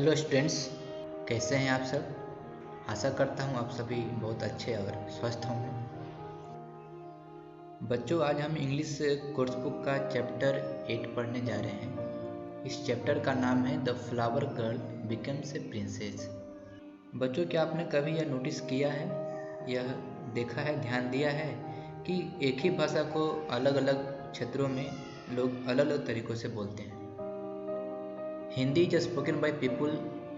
Hello students, कैसे हैं आप सब। आशा करता हूं आप सभी बहुत अच्छे और स्वस्थ होंगे। बच्चों, आज हम इंग्लिश कोर्स बुक का चैप्टर 8 पढ़ने जा रहे हैं। इस चैप्टर का नाम है the flower girl becomes a princess. बच्चों, क्या आपने कभी यह नोटिस किया है, यह देखा है, ध्यान दिया है कि एक ही भाषा को अलग अलग क्षेत्रों में लोग अलग अलग तरीक़ों से बोलते हैं। Hindi is spoken by people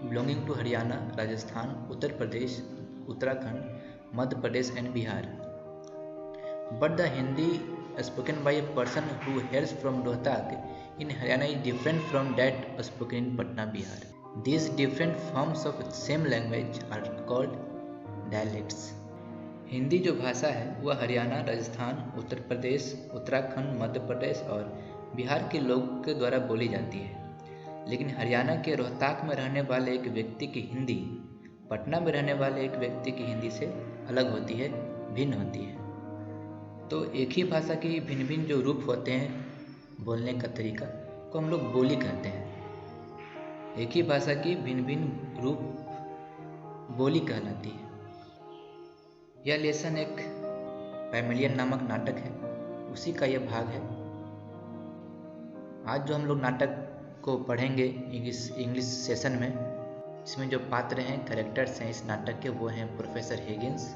belonging to Haryana, Rajasthan, Uttar Pradesh, Uttarakhand, Madhya Pradesh and Bihar. But the Hindi spoken by a person who hails from Rohtak in Haryana is different from that spoken in Patna, Bihar. These different forms of same language are called dialects. Hindi जो भाषा है वह हरियाणा, राजस्थान, उत्तर प्रदेश, उत्तराखंड, मध्य प्रदेश और बिहार के लोगों के द्वारा बोली जाती है। लेकिन हरियाणा के रोहताक में रहने वाले एक व्यक्ति की हिंदी पटना में रहने वाले एक व्यक्ति की हिंदी से अलग होती है, भिन्न होती है। तो एक ही भाषा की भिन्न भिन्न जो रूप होते हैं बोलने का तरीका को हम लोग बोली कहते हैं। एक ही भाषा की भिन्न भिन्न रूप बोली कहलाती है। यह लेसन एक पैमिलियन नामक नाटक है, उसी का यह भाग है। आज जो हम लोग नाटक को पढ़ेंगे इंग्लिश सेशन में, इसमें जो पात्र हैं, कैरेक्टर्स हैं इस नाटक के, वो हैं प्रोफेसर हिगिंस,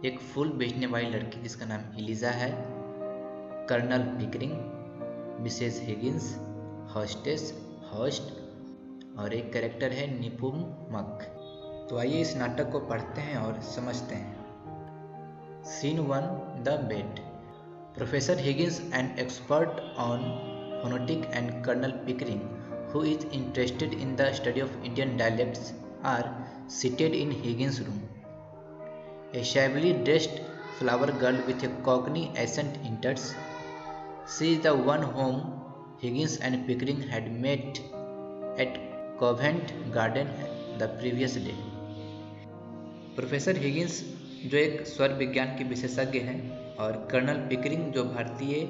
एक फूल बेचने वाली लड़की जिसका नाम एलिजा है, colonel Pickering, Mrs Higgins, hostess, host और एक कैरेक्टर है निपुम मक। तो आइए इस नाटक को पढ़ते हैं और समझते हैं। Scene 1, the bet. Professor Higgins, an expert on phonetic, and Colonel Pickering, who is interested in the study of Indian dialects, are seated in Higgins' room. A shabbily dressed flower girl with a Cockney accent enters. She is the one whom Higgins and Pickering had met at Covent Garden the previous day. Professor Higgins जो एक स्वर विज्ञान के विशेषज्ञ हैं और colonel Pickering जो भारतीय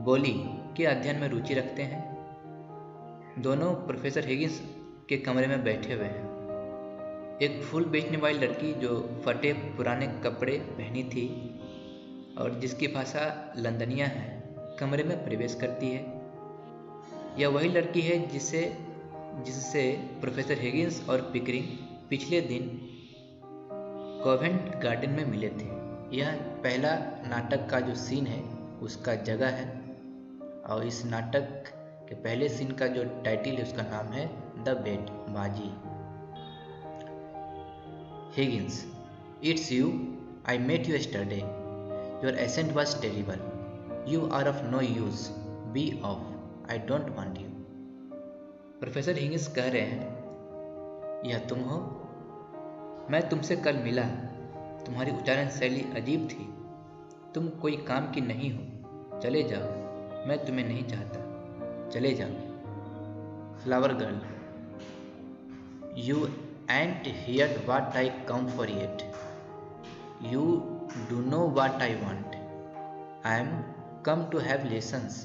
बोली के अध्ययन में रुचि रखते हैं, दोनों प्रोफेसर हिगिंस के कमरे में बैठे हुए हैं। एक फूल बेचने वाली लड़की जो फटे पुराने कपड़े पहनी थी और जिसकी भाषा लंदनिया है, कमरे में प्रवेश करती है। यह वही लड़की है जिससे प्रोफेसर हिगिंस और पिकरिंग पिछले दिन कॉवेंट गार्डन में मिले थे। यह पहला नाटक का जो सीन है उसका जगह है और इस नाटक के पहले सीन का जो टाइटल है उसका नाम है द बेड, बाजी। Higgins, it's you, I met you yesterday, your accent was terrible, you are of no use, be off, I don't want you. Professor Higgins कह रहे हैं, यह तुम हो, मैं तुमसे कल मिला, तुम्हारी उच्चारण शैली अजीब थी, तुम कोई काम की नहीं हो, चले जाओ, मैं तुम्हें नहीं चाहता, चले जाओ। Flower girl, you ain't hear what I come for yet, you do know what I want, I am come to have lessons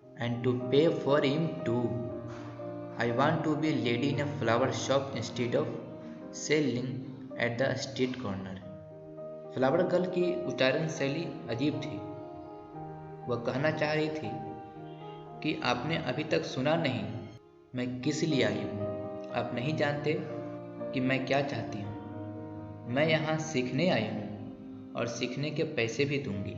and to pay for him too, I want to be lady in a flower shop instead of selling at the street corner. Flower girl की उच्चारण शैली अजीब थी। वह कहना चाह रही थी कि आपने अभी तक सुना नहीं मैं किस लिए आई हूँ। आप नहीं जानते कि मैं क्या चाहती हूँ। मैं यहाँ सीखने आई हूँ और सीखने के पैसे भी दूंगी।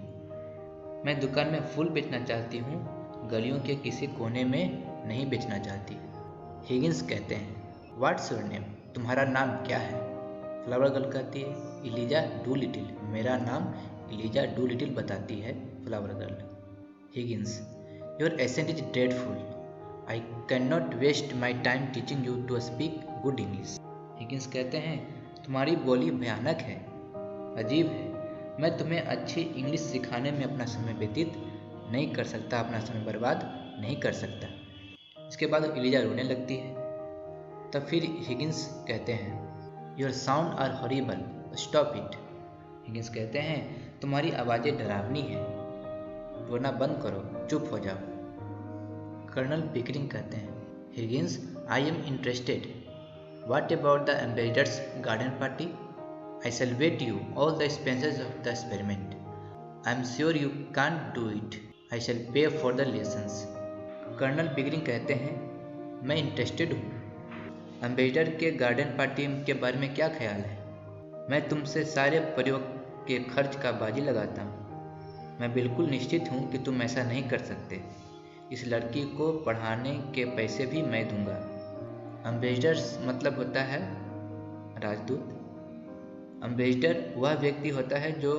मैं दुकान में फूल बेचना चाहती हूँ, गलियों के किसी कोने में नहीं बेचना चाहती। हिगिंस कहते हैं, व्हाट्स योर नेम, तुम्हारा नाम क्या है। फ्लावर गर्ल कहती है, एलिजा डूलिटिल, मेरा नाम एलिजा डूलिटिल बताती है flower girl. Higgins, your accent is dreadful, I can not waste my time teaching you to speak good English. Higgins कहते हैं, तुम्हारी बोली भयानक है, अजीब है, मैं तुम्हें अच्छी इंग्लिश सिखाने में अपना समय व्यतीत नहीं कर सकता, अपना समय बर्बाद नहीं कर सकता। इसके बाद एलिजा रोने लगती है। तब फिर हिगिंस कहते हैं, your sound are horrible, stop it. Higgins कहते हैं, तुम्हारी आवाज़ें डरावनी हैं, रोना बंद करो, चुप हो जाओ। कर्नल पिकरिंग कहते हैं, Higgins I am interested. What about the ambassador's garden party? I shall wait you all the expenses of the experiment. I am sure you can't do it. I shall pay for the lessons. Colonel Pickering कहते हैं, मैं interested हूँ। Ambassador के garden party के बारे में क्या ख्याल है? मैं तुमसे सारे प्रयोग के खर्च का बाजी लगाता हूँ। मैं बिल्कुल निश्चित हूँ कि तुम ऐसा नहीं कर सकते। इस लड़की को पढ़ाने के पैसे भी मैं दूंगा। एम्बेसडर मतलब होता है राजदूत। एम्बेसडर वह व्यक्ति होता है जो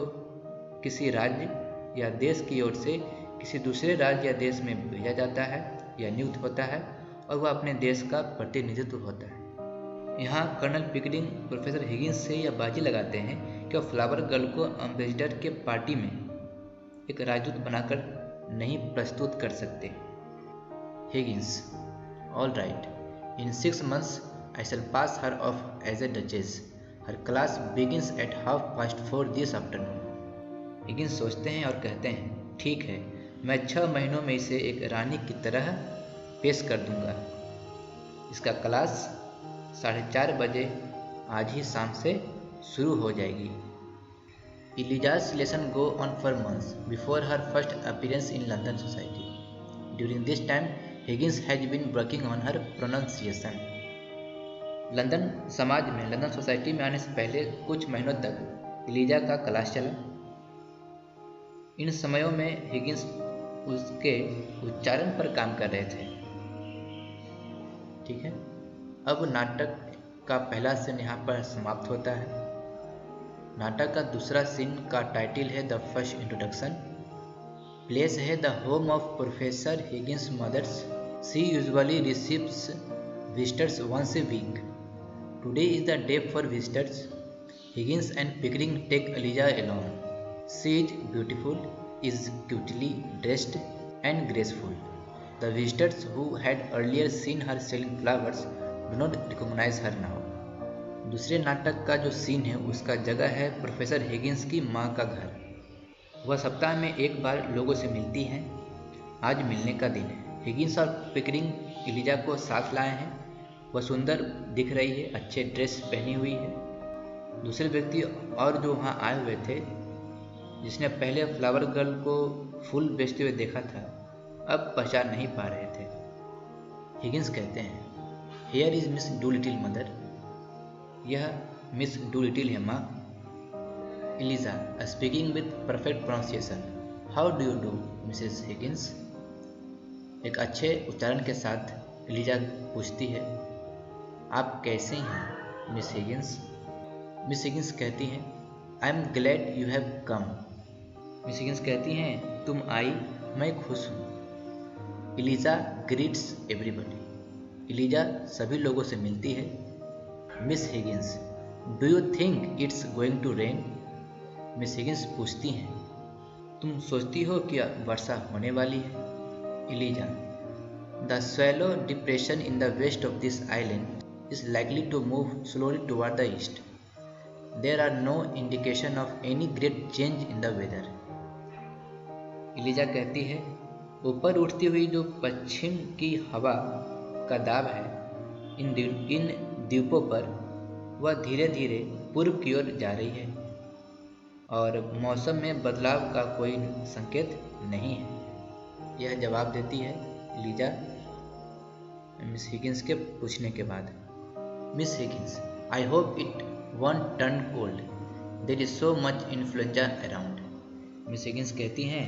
किसी राज्य या देश की ओर से किसी दूसरे राज्य या देश में भेजा जाता है या नियुक्त होता है और वह अपने देश का प्रतिनिधित्व होता है। यहाँ कर्नल पिकरिंग प्रोफेसर हिगिंस से यह बाजी लगाते हैं कि वह फ्लावर गर्ल को एम्बेसडर के पार्टी में एक राजदूत बनाकर नहीं प्रस्तुत कर सकते। Higgins, all right, in 6 months I shall pass her off as a duchess. Her class begins at 4:30 this afternoon. Higgins सोचते हैं और कहते हैं, ठीक है, मैं 6 महीनों में इसे एक रानी की तरह पेश कर दूंगा। इसका क्लास 4:30 बजे आज ही शाम से शुरू हो जाएगी। Eliza's lesson go on for months before her first appearance in London society. During this time, Higgins has been working on her pronunciation. London समाज में, लंदन सोसाइटी में आने से पहले कुछ महीनों तक एलिजा का क्लास चला। इन समयों में हिगिंस उसके उच्चारण पर काम कर रहे थे। ठीक है, अब नाटक का पहला सीन यहाँ पर समाप्त होता है। नाटक का दूसरा सीन का टाइटल है द फर्स्ट इंट्रोडक्शन। प्लेस है the home of professor Higgins mother's. She usually receives visitors once a week. Today is the day for visitors. Higgins and Pickering take Eliza along. She is beautiful, is cutely dressed and graceful. The visitors who had earlier seen her selling flowers do not recognize her now. दूसरे नाटक का जो scene है उसका जगह है professor Higgins की माँ का घर। वह सप्ताह में एक बार लोगों से मिलती हैं। आज मिलने का दिन है। हिगिंस और पिकरिंग एलिजा को साथ लाए हैं। वह सुंदर दिख रही है, अच्छे ड्रेस पहनी हुई है। दूसरे व्यक्ति और जो वहाँ आए हुए थे, जिसने पहले फ्लावर गर्ल को फूल बेचते हुए देखा था, अब पहचान नहीं पा रहे थे। हिगिंस कहते हैं, here is Miss Doolittle mother. यह मिस डूलिटिल है माँ। Eliza speaking with perfect pronunciation, how do you do Mrs Higgins. एक अच्छे उच्चारण के साथ एलिजा पूछती है, आप कैसे हैं मिस हिगिंस। मिस हिगिंस कहती हैं, I am glad you have come. Miss Higgins कहती हैं, तुम आई, मैं खुश हूँ। Elijah greets everybody. एलिजा सभी लोगों से मिलती है। Miss Higgins, do you think it's going to rain. Miss Higgins पूछती हैं, तुम सोचती हो कि वर्षा होने वाली है। Eliza, the swallow depression in the west of this island is likely to move slowly toward the east. There are no indication of any great change in the weather. Eliza कहती है, ऊपर उठती हुई जो पश्चिम की हवा का दाब है, इन द्वीपों पर वह धीरे धीरे पूर्व की ओर जा रही है और मौसम में बदलाव का कोई संकेत नहीं है। यह जवाब देती है एलिजा मिस हिगिंस के पूछने के बाद। Miss Higgins, I hope it won't turn cold, there is so much influenza around. Miss Higgins कहती हैं,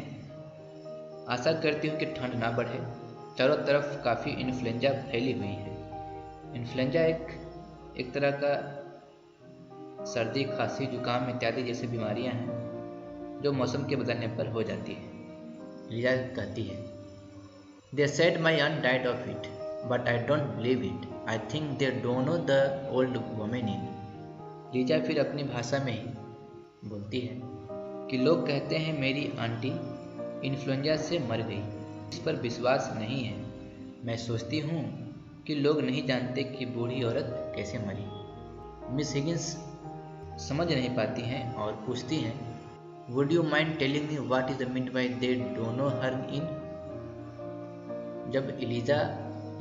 आशा करती हूँ कि ठंड ना बढ़े, चारों तरफ काफ़ी इन्फ्लुएंजा फैली हुई है। इन्फ्लुएंजा एक तरह का सर्दी, खांसी, जुकाम इत्यादि जैसी बीमारियां हैं जो मौसम के बदलने पर हो जाती है। एलिजा कहती है, they said my aunt died of it, but I don't believe it. I think they don't know the old woman in. Eliza फिर अपनी भाषा में ही बोलती है कि लोग कहते हैं मेरी आंटी इन्फ्लुएंजा से मर गई। इस पर विश्वास नहीं है। मैं सोचती हूँ कि लोग नहीं जानते कि बूढ़ी औरत कैसे मरी। मिस हिगिंस समझ नहीं पाती हैं और पूछती हैं, would you mind telling me what is the mean by they don't know her in. जब एलिजा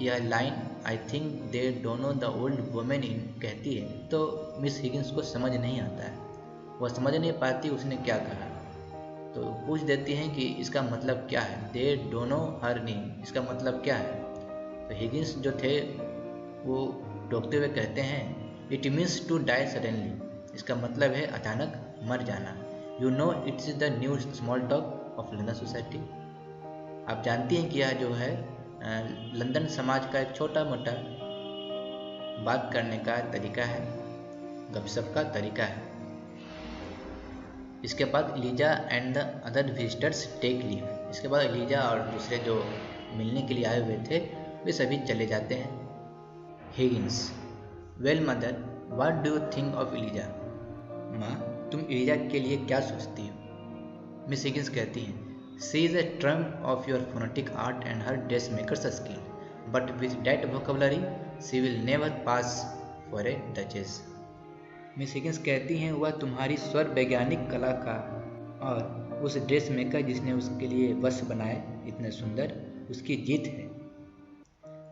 यह line I think they don't know the old women in कहती है तो मिस हिगिंस को समझ नहीं आता है, वह समझ नहीं पाती उसने क्या कहा। तो पूछ देती हैं कि इसका मतलब क्या है, दे डोंट नो हर नेम, इसका मतलब क्या है। तो हिगिंस जो थे वो टोकते हुए कहते हैं it means to die suddenly, इसका मतलब है अचानक मर जाना। You know it's the new small talk of London society, आप जानती हैं कि यह जो है लंदन समाज का एक छोटा मोटा बात करने का तरीका है, गपशप का तरीका है। इसके बाद Eliza and the other visitors take leave, इसके बाद एलिजा और दूसरे जो मिलने के लिए आए हुए थे वे सभी चले जाते हैं। Higgins, well mother what do you think of Eliza, माँ तुम एलिजा के लिए क्या सोचती हो। मिस हिगिंस कहती हैं she is a Trump of your phonetic art and her dress makers skill, but with that vocabulary she will never pass for a duchess. Miss Higgins कहती हैं वह तुम्हारी स्वर वैज्ञानिक कला का और उस ड्रेस मेकर जिसने उसके लिए वस्त्र बनाए इतने सुंदर, उसकी जीत है,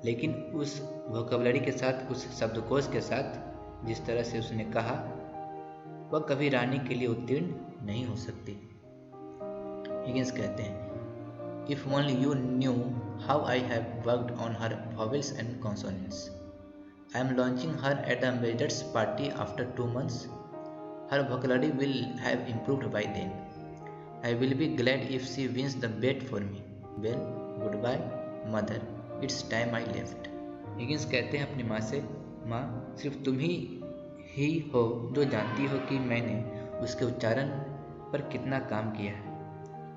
लेकिन उस वोकेबलरी के साथ, उस शब्दकोश के साथ जिस तरह से उसने कहा, वह कभी रानी के लिए उत्तीर्ण नहीं हो सकती। हिगिंस कहते हैं if only you knew how I have worked on her vowels and consonants, I am launching her at the ambassador's party after 2 months. Her vocabulary will have improved by then. I will be glad if she wins the bet for me. Well, goodbye, mother. It's time I left. Higgins कहते हैं अपनी माँ से, माँ सिर्फ तुम ही हो जो जानती हो कि मैंने उसके उच्चारण पर कितना काम किया है,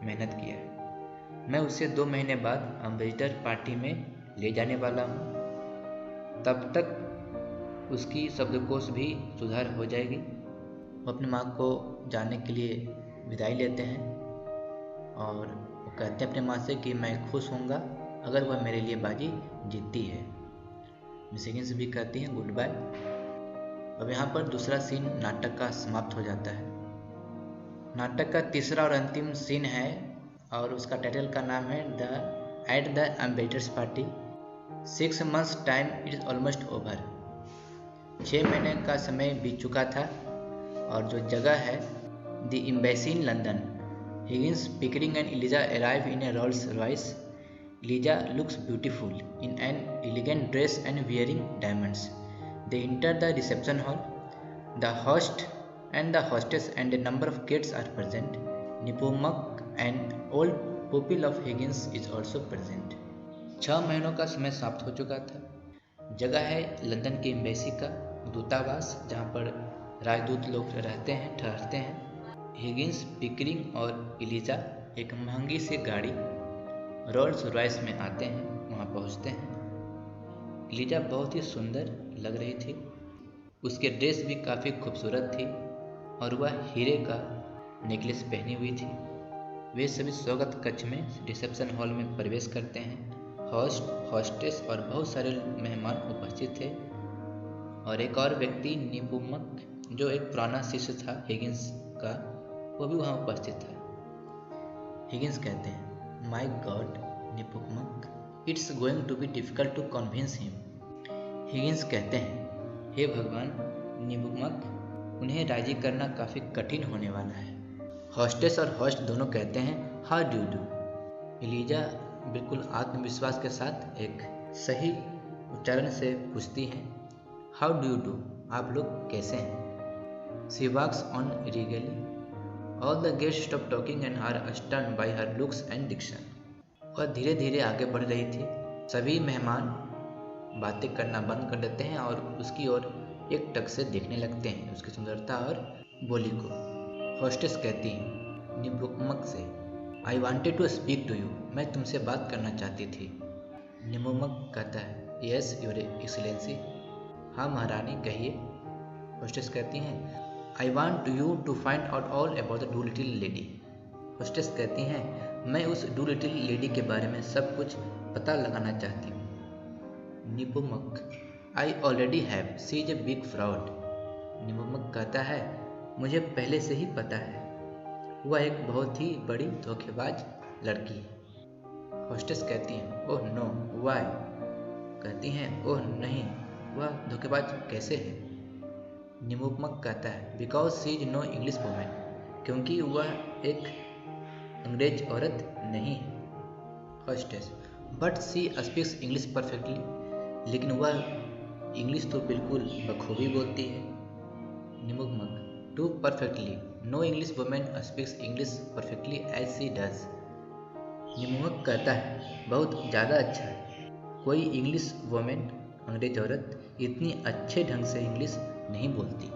मेहनत किया है। मैं उसे 2 महीने बाद अम्बेसडर पार्टी में ले जाने वाला हूँ, तब तक उसकी शब्दकोश भी सुधार हो जाएगी। वो अपनी माँ को जाने के लिए विदाई लेते हैं और वो कहते हैं अपनी माँ से कि मैं खुश होऊंगा अगर वह मेरे लिए बाजी जीतती है। मिस हिगिंस भी कहती हैं गुड बाय। अब यहाँ पर दूसरा सीन नाटक का समाप्त हो जाता है। नाटक का तीसरा और अंतिम सीन है और उसका टाइटल का नाम है at the ambassadors party. 6 months time it is almost over, 6 महीने का समय बीत चुका था और जो जगह है the embassy in London. Higgins, Pickering and Eliza arrive in a Rolls Royce. Eliza looks beautiful in an elegant dress and wearing diamonds. They enter the reception hall. The host and the hostess and a number of kids are present. Nepomuk, an old pupil of Higgins, is also present. 6 महीनों का समय समाप्त हो चुका था। जगह है London की एम्बेसी का दूतावास, जहाँ पर राजदूत लोग रहते हैं, ठहरते हैं। हिगिंस, पिकरिंग और एलिजा एक महंगी सी गाड़ी रोल्स रॉयस में आते हैं, वहाँ पहुँचते हैं। एलिजा बहुत ही सुंदर लग रही थी, उसके ड्रेस भी काफ़ी खूबसूरत थी और वह हीरे का नेकलेस पहनी हुई थी। वे सभी स्वागत कक्ष में रिसेप्शन हॉल में प्रवेश करते हैं। होस्ट, हॉस्टेस और बहुत सारे मेहमान उपस्थित थे और एक और व्यक्ति निपुमक, जो एक पुराना शिष्य था हिगिंस का, वो भी वहाँ उपस्थित था। हिगिंस कहते हैं my god Nepommuck, it's going to be difficult to convince him. Higgins कहते हैं हे भगवान, निपुमक उन्हें राजी करना काफ़ी कठिन होने वाला है। हॉस्टेस और होस्ट दोनों कहते हैं हाउ डू डू। एलिजा बिल्कुल आत्मविश्वास के साथ एक सही उच्चारण से पूछती हैं हाउ डू यू डू, आप लोग कैसे हैं। She walks on regally. All the guest stop talking and are astern by her looks and diction. वह धीरे धीरे आगे बढ़ रही थी। सभी मेहमान बातें करना बंद कर देते हैं और उसकी ओर एक टक से देखने लगते हैं, उसकी सुंदरता और बोली को। हॉस्टेस कहती है निपुमक से I wanted to speak to you, मैं तुमसे बात करना चाहती थी। निपुमक कहता है यस योर एक्सीलेंसी, हाँ महारानी कहिए। हॉस्टेस कहती हैं I want you to find out all about the Doolittle lady. Hostess कहती हैं मैं उस डू लिटिल लेडी के बारे में सब कुछ पता लगाना चाहती हूँ। Nepommuck I already have, she is a big fraud. Nepommuck कहता है मुझे पहले से ही पता है, वह एक बहुत ही बड़ी धोखेबाज लड़की है। हॉस्टेस कहती है ओह नो वाई, कहती हैं, ओह नहीं, वह धोखेबाज कैसे है? निमुमक कहता है, because she is no English women, क्योंकि वह एक अंग्रेज औरत नहीं है। Hostess, but she speaks English perfectly, लेकिन वह इंग्लिश तो बिल्कुल बखूबी बोलती है। Nepommuck, too perfectly, no English women speaks English perfectly as she does. Nepommuck कहता है, बहुत ज़्यादा अच्छा है, कोई इंग्लिश वुमेन, अंग्रेज औरत, इतनी अच्छे ढंग से इंग्लिश नहीं बोलती।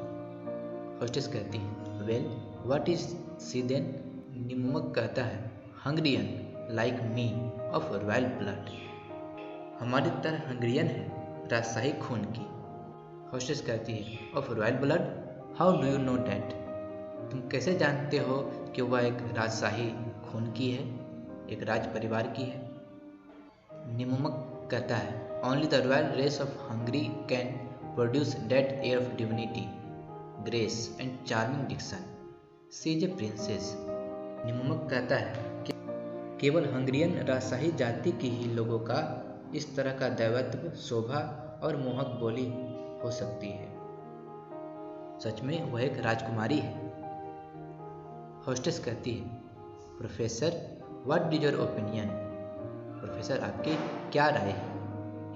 हॉस्टेस कहती है, well what is she then? Nepommuck कहता है, Hungarian like me of royal blood, हमारी तरह हंगरियन है, राजशाही खून की। हॉस्टेस कहती है, of royal blood, how do you know that? तुम कैसे जानते हो कि वह एक राजशाही खून की है, एक राज परिवार की है? निमुमक कहता है, only the royal race of Hungary can produce that air of divinity, grace and charming diction, she is a princess. Nepommuck कहता है कि केवल हंगरियन राजशाही जाति की ही लोगों का इस तरह का दैवत्व, शोभा और मोहक बोली हो सकती है। सच में वह एक राजकुमारी है। हॉस्टेस कहती है, professor what is your opinion? Professor आपकी क्या राय है?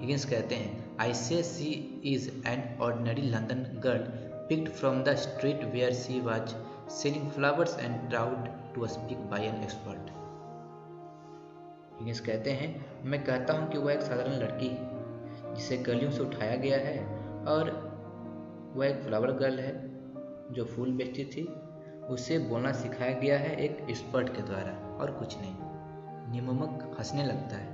हिगिंस कहते हैं, I say she is an ordinary London girl picked from the street where she was selling flowers and proud to speak by an expert. Higgins कहते हैं, मैं कहता हूँ कि वह एक साधारण लड़की है जिसे गलियों से उठाया गया है, और वह एक फ्लावर गर्ल है जो फूल बेचती थी, उसे बोलना सिखाया गया है एक एक्सपर्ट के द्वारा, और कुछ नहीं। निमुमक हंसने लगता है।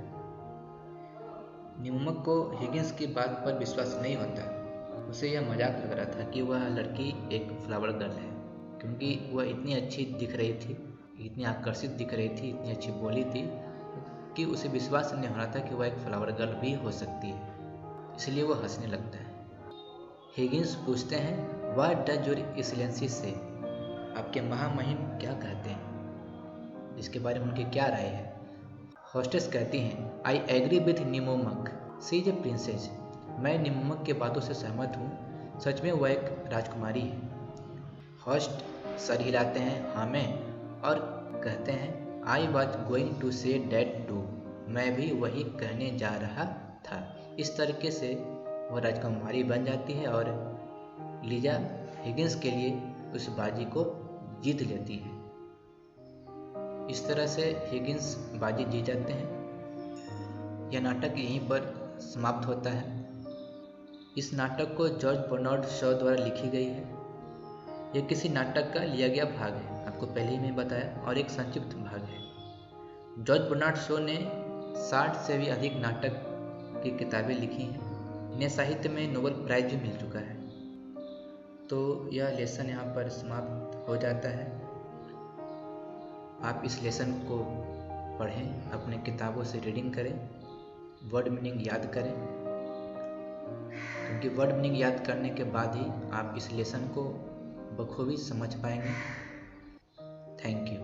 निमुमक को हिगिंस की बात पर विश्वास नहीं होता। उसे यह मजाक लग रहा था कि वह लड़की एक फ्लावर गर्ल है, क्योंकि वह इतनी अच्छी दिख रही थी, इतनी आकर्षित दिख रही थी, इतनी अच्छी बोली थी कि उसे विश्वास नहीं हो रहा था कि वह एक फ्लावर गर्ल भी हो सकती है, इसलिए वह हंसने लगता है। हिगिंस पूछते हैं, व्हाट डज योर एक्सीलेंसी से? आपके महामहिम क्या कहते हैं, इसके बारे में उनकी क्या राय है? हॉस्टेस कहती हैं, I agree with Nepommuck, she is a princess, मैं निमुमक के बातों से सहमत हूँ, सच में वह एक राजकुमारी है। हॉस्ट सर हिलाते हैं हाँ में, और कहते हैं, I was going to say that too, मैं भी वही कहने जा रहा था। इस तरीके से वह राजकुमारी बन जाती है और लीजा हिगिंस के लिए उस बाजी को जीत लेती है। इस तरह से हिगिंस बाजी जीत जाते हैं। यह नाटक यहीं पर समाप्त होता है। इस नाटक को जॉर्ज बर्नार्ड शॉ द्वारा लिखी गई है। यह किसी नाटक का लिया गया भाग है, आपको पहले ही मैं बताया, और एक संक्षिप्त भाग है। जॉर्ज बर्नार्ड शॉ ने 60 से भी अधिक नाटक की किताबें लिखी हैं। इन्हें साहित्य में नोबेल प्राइज भी मिल चुका है। तो यह लेसन यहाँ पर समाप्त हो जाता है। आप इस लेसन को पढ़ें, अपने किताबों से रीडिंग करें, वर्ड मीनिंग याद करें, क्योंकि वर्ड मीनिंग याद करने के बाद ही आप इस लेसन को बखूबी समझ पाएंगे। Thank you.